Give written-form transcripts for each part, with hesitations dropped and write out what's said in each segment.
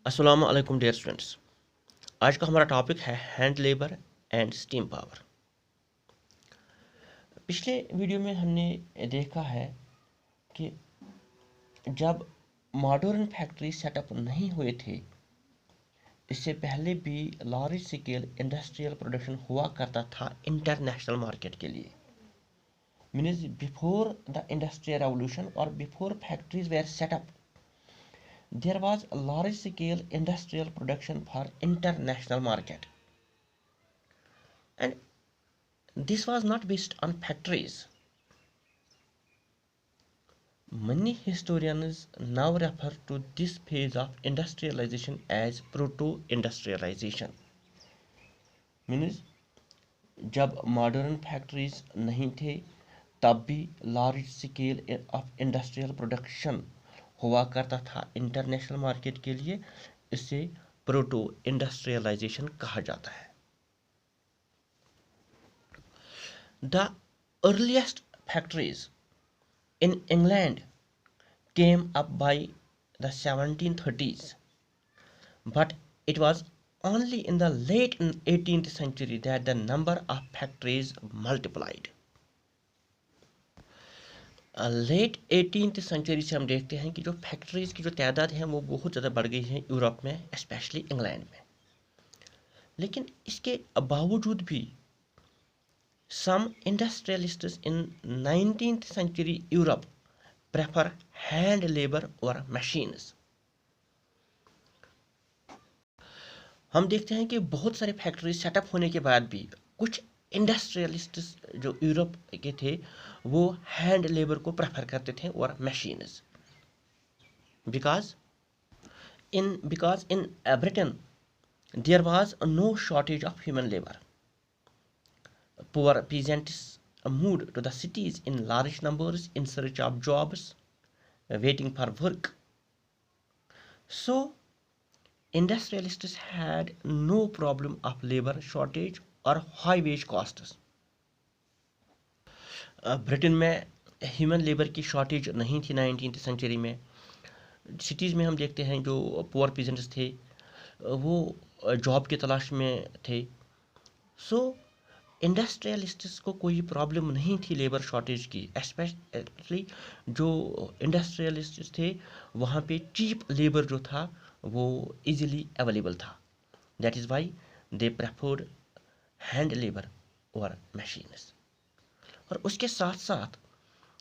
अस्सलाम वालेकुम dear students. आज का हमारा टॉपिक है hand labour and steam power. पिछले वीडियो में हमने देखा है कि जब मॉडर्न फैक्ट्री सेटअप नहीं हुए थे, इससे पहले भी लार्ज स्केल इंडस्ट्रियल प्रोडक्शन हुआ करता था इंटरनेशनल मार्केट के लिए। Means before the industrial revolution और before factories were set up, there was a large scale industrial production for international market, and this was not based on factories. Many historians now refer to this phase of industrialization as proto-industrialization. Means जब modern factories नहीं थे तब भी large scale of industrial production हुआ करता था international market के लिए। इसे प्रोटो इंडस्ट्रियलाइजेशन कहा जाता है। The earliest factories in England came up by the 1730s, but it was only in the late 18th century that the number of factories multiplied. Late 18th century से हम देखते हैं कि जो फैक्ट्रीज की जो तादाद है वो बहुत ज़्यादा बढ़ गई है यूरोप में, स्पेशली इंग्लैंड में। लेकिन इसके बावजूद भी some industrialists in 19th century Europe prefer hand labor or machines. हम देखते हैं कि बहुत सारे फैक्ट्री सेटअप होने के बाद भी कुछ इंडस्ट्रियलिस्ट्स जो यूरोप के थे वो हैंड लेबर को प्रेफर करते थे और machines. Because in Britain there was no shortage of human labour. Poor peasants moved to the cities in large numbers in search of jobs, waiting for work. So, industrialists had no problem of labor shortage or high wage costs. Britain में human labour की shortage नहीं थी 19th century में। Cities में हम देखते हैं जो पुअर पीजेंट्स थे वो जॉब की तलाश में थे। सो इंडस्ट्रियलिस्ट्स को कोई प्रॉब्लम नहीं थी लेबर शॉर्टेज की। स्पेशली जो इंडस्ट्रियलिस्ट्स थे वहाँ पे चीप लेबर जो था वो इजीली अवेलेबल था। That is why they preferred hand labour और मशीन्स। और उसके साथ साथ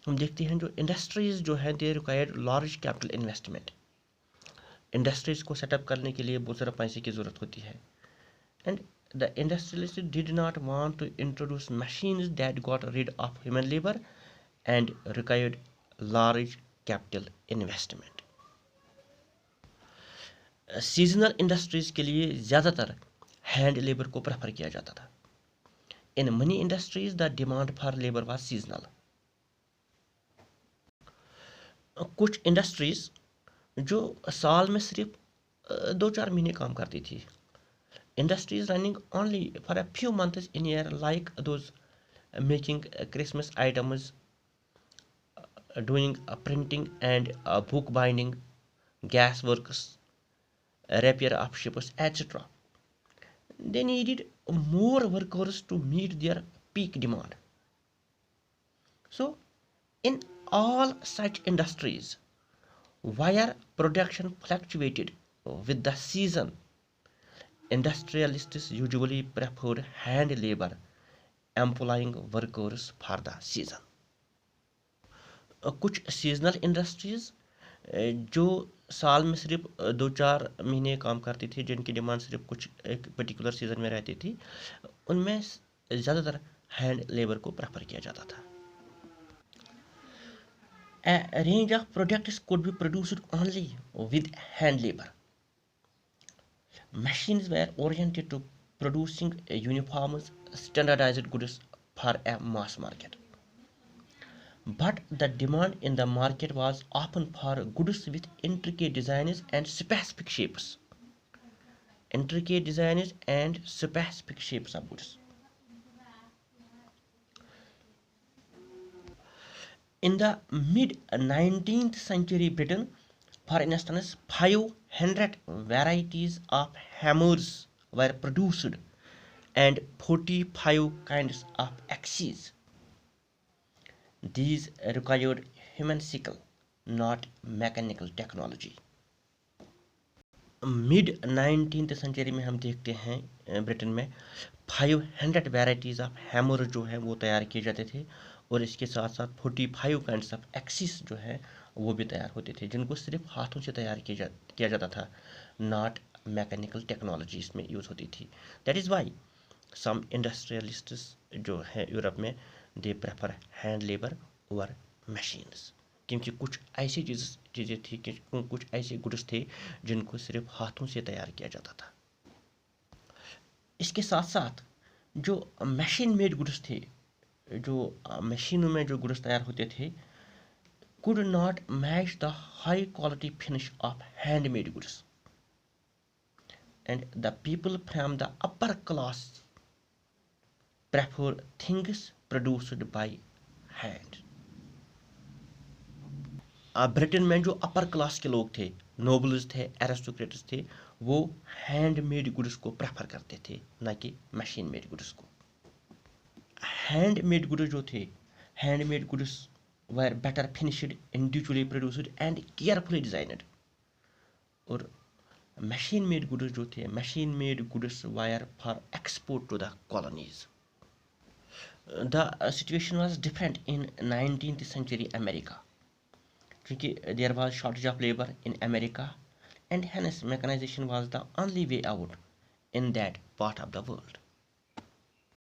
हम देखते हैं जो इंडस्ट्रीज़ जो हैं they required large capital investment. Industries को सेटअप करने के लिए बहुत सारा पैसे की ज़रूरत होती है। And the industrialists did not want to introduce machines that got rid of human labor and required large capital investment. Seasonal industries के लिए ज़्यादातर हैंड लेबर को प्रेफर किया जाता था। In money industries the demand for labour was seasonal. कुछ industries जो साल में सिर्फ 2-4 महीने काम करती थी। Industries running only for a few months in a year, like those making Christmas items, doing printing and book binding, gas works, repair of ships, etc. They needed more workers to meet their peak demand. So, in all such industries, where production fluctuated with the season, industrialists usually preferred hand labor, employing workers for the season. कुछ seasonal industries जो साल में सिर्फ 2-4 महीने काम करती थी, जिनकी डिमांड सिर्फ कुछ एक पर्टिकुलर सीजन में रहती थी, उनमें ज़्यादातर हैंड लेबर को प्रेफर किया जाता था। A range of products could be produced only with hand labor. Machines were oriented to producing uniform, standardized goods for a mass market. But the demand in the market was often for goods with intricate designs and specific shapes. Intricate designs and specific shapes of goods. In the mid 19th century Britain, For instance, 500 varieties of hammers were produced and 45 kinds of axes. These required human skill, not mechanical technology. Mid 19th century में हम देखते हैं Britain में 500 varieties of hammer जो है वो तैयार किए जाते थे, और इसके साथ साथ 45 काइंड्स ऑफ एक्सिस जो है वो भी तैयार होते थे, जिनको सिर्फ हाथों से तैयार किया जाता था, नॉट मैकेनिकल टेक्नोलॉजी इसमें यूज़ होती थी. That is why some industrialists जो है यूरोप में they prefer hand labour over machines, क्योंकि कुछ ऐसी चीज़ें थी कि कुछ ऐसे गुड्स थे जिनको सिर्फ हाथों से तैयार किया जाता था. इसके साथ साथ जो मशीन मेड गुड्स थे, जो मशीनों में जो गुड्स तैयार होते थे, could not match the high quality finish of handmade goods, and the people from the upper class prefer things produced by hand. Britain में जो अपर क्लास के लोग थे, नोबल्स थे, एरिस्टोक्रेट्स थे, वो हैंडमेड गुड्स को प्रेफर करते थे, ना कि मशीन मेड गुड्स को. हैंडमेड गुड्स जो थे, handmade goods were better finished, individually produced and carefully designed. और मशीन मेड गुड्स जो थे, machine made goods were for export to the colonies. The situation was different in 19th century America, क्योंकि there was shortage of labour in America, and hence mechanisation was the only way out in that part of the world.